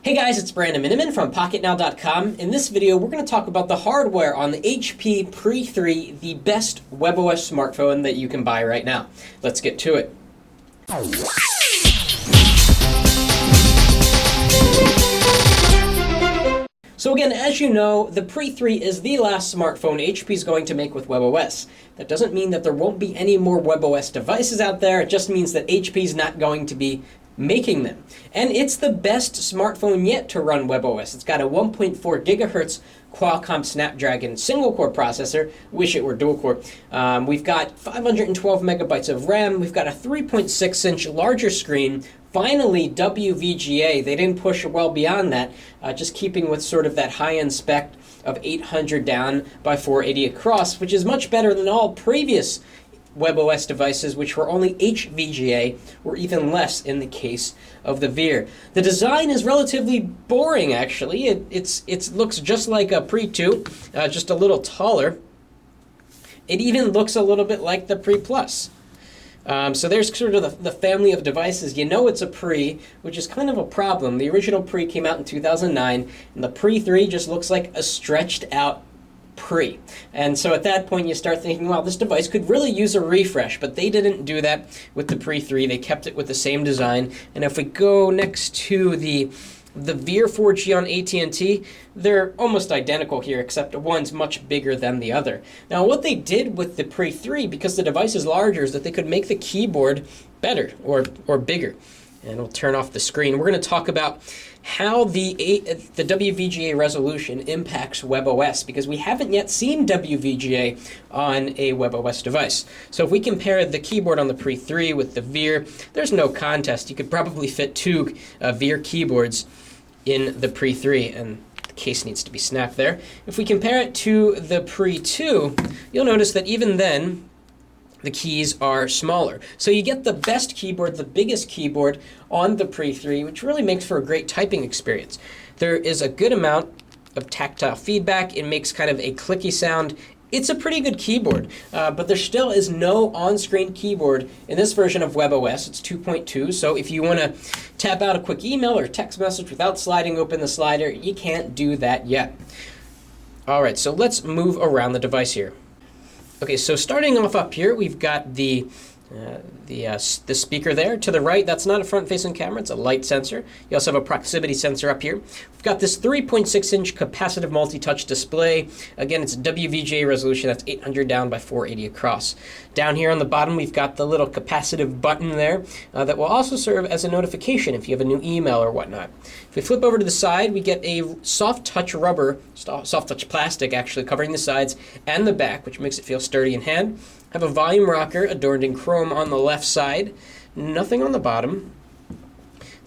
Hey guys, it's Brandon Miniman from PocketNow.com. In this video, we're going to talk about the hardware on the HP Pre 3, the best WebOS smartphone that you can buy right now. Let's get to it. So again, as you know, the Pre 3 is the last smartphone HP is going to make with WebOS. That doesn't mean that there won't be any more WebOS devices out there. It just means that HP is not going to be making them. And it's the best smartphone yet to run WebOS. It's got a 1.4 gigahertz Qualcomm Snapdragon single-core processor. Wish it were dual-core. We've got 512 megabytes of RAM. We've got a 3.6-inch larger screen. Finally, WVGA. They didn't push well beyond that, just keeping with sort of that high-end spec of 800 down by 480 across, which is much better than all previous WebOS devices, which were only HVGA, or even less in the case of the Veer. The design is relatively boring, actually. It looks just like a Pre 2, just a little taller. It even looks a little bit like the Pre Plus. So there's sort of the family of devices. You know it's a Pre, which is kind of a problem. The original Pre came out in 2009, and the Pre 3 just looks like a stretched out Pre. And so at that point you start thinking, well, this device could really use a refresh, but they didn't do that with the Pre 3. They kept it with the same design. And if we go next to the Veer 4G on AT&T, they're almost identical here, except one's much bigger than the other. Now, what they did with the Pre 3, because the device is larger, is that they could make the keyboard better or bigger. And we'll turn off the screen. We're going to talk about how the WVGA resolution impacts WebOS, because we haven't yet seen WVGA on a WebOS device. So if we compare the keyboard on the Pre 3 with the Veer, there's no contest. You could probably fit two Veer keyboards in the Pre 3, and the case needs to be snapped there. If we compare it to the Pre 2, you'll notice that even then, the keys are smaller. So you get the best keyboard, the biggest keyboard on the Pre 3, which really makes for a great typing experience. There is a good amount of tactile feedback. It makes kind of a clicky sound. It's a pretty good keyboard, but there still is no on-screen keyboard in this version of WebOS. It's 2.2, so if you want to tap out a quick email or text message without sliding open the slider, you can't do that yet. All right, so let's move around the device here. Okay, so starting off up here, we've got the speaker there. To the right, that's not a front-facing camera, it's a light sensor. You also have a proximity sensor up here. We've got this 3.6-inch capacitive multi-touch display. Again, it's a WVGA resolution, that's 800 down by 480 across. Down here on the bottom, we've got the little capacitive button there that will also serve as a notification if you have a new email or whatnot. If we flip over to the side, we get a soft touch rubber, soft touch plastic actually, covering the sides and the back, which makes it feel sturdy in hand. Have a volume rocker adorned in chrome on the left side, nothing on the bottom.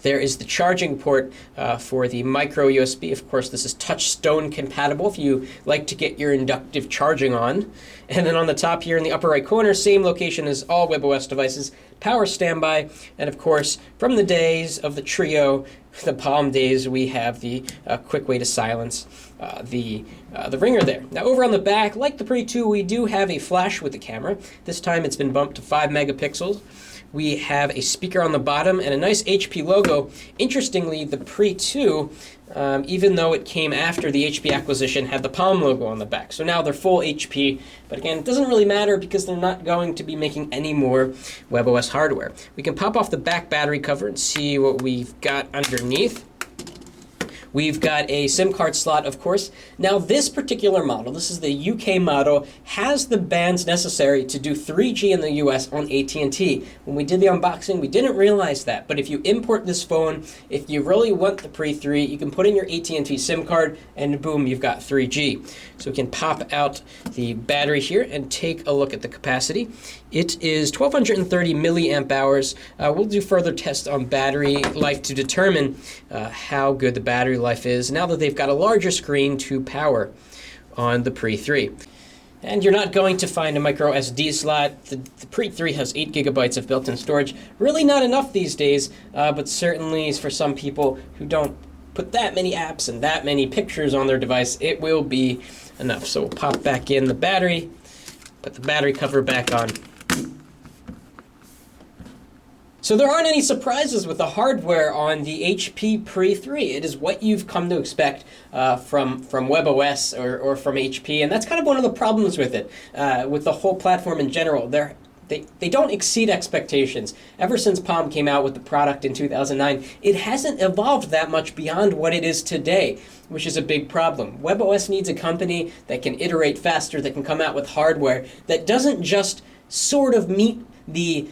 There is the charging port for the micro USB. Of course, this is Touchstone compatible if you like to get your inductive charging on. And then on the top here in the upper right corner, same location as all WebOS devices, power standby. And of course, from the days of the Trio, the Palm days, we have the quick way to silence the ringer there. Now over on the back, like the Pre 2, we do have a flash with the camera. This time it's been bumped to 5 megapixels. We have a speaker on the bottom and a nice HP logo. Interestingly, the Pre 2, even though it came after the HP acquisition, had the Palm logo on the back. So now they're full HP, but again, it doesn't really matter because they're not going to be making any more WebOS hardware. We can pop off the back battery cover and see what we've got underneath. We've got a SIM card slot, of course. Now, this particular model, this is the UK model, has the bands necessary to do 3G in the US on AT&T. When we did the unboxing, we didn't realize that. But if you import this phone, if you really want the Pre 3, you can put in your AT&T SIM card, and boom, you've got 3G. So we can pop out the battery here and take a look at the capacity. It is 1230 milliamp hours. We'll do further tests on battery life to determine how good the battery life is now that they've got a larger screen to power on the Pre 3. And you're not going to find a micro SD slot. The Pre 3 has 8 gigabytes of built-in storage. Really not enough these days, but certainly for some people who don't put that many apps and that many pictures on their device, it will be enough. So we'll pop back in the battery, put the battery cover back on. So there aren't any surprises with the hardware on the HP Pre 3. It is what you've come to expect from WebOS or from HP, and that's kind of one of the problems with it, with the whole platform in general. They don't exceed expectations. Ever since Palm came out with the product in 2009, it hasn't evolved that much beyond what it is today, which is a big problem. WebOS needs a company that can iterate faster, that can come out with hardware that doesn't just sort of meet the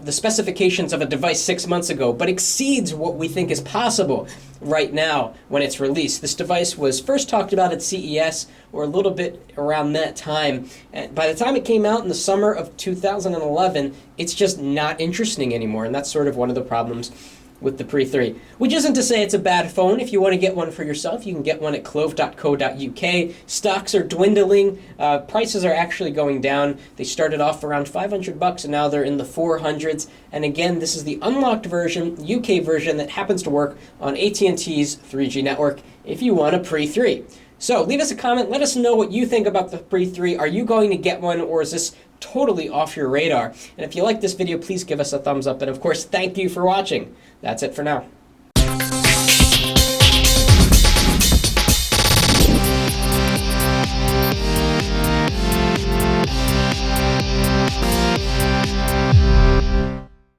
specifications of a device 6 months ago, but exceeds what we think is possible right now when it's released. This device was first talked about at CES, or a little bit around that time. And by the time it came out in the summer of 2011, it's just not interesting anymore, and that's sort of one of the problems with the Pre 3. Which isn't to say it's a bad phone. If you want to get one for yourself, you can get one at clove.co.uk. Stocks are dwindling. Prices are actually going down. They started off around $500 and now they're in the 400s. And again, this is the unlocked version, UK version, that happens to work on AT&T's 3G network if you want a Pre 3. So leave us a comment. Let us know what you think about the Pre 3. Are you going to get one, or is this totally off your radar? And if you like this video, please give us a thumbs up. And of course, thank you for watching. That's it for now.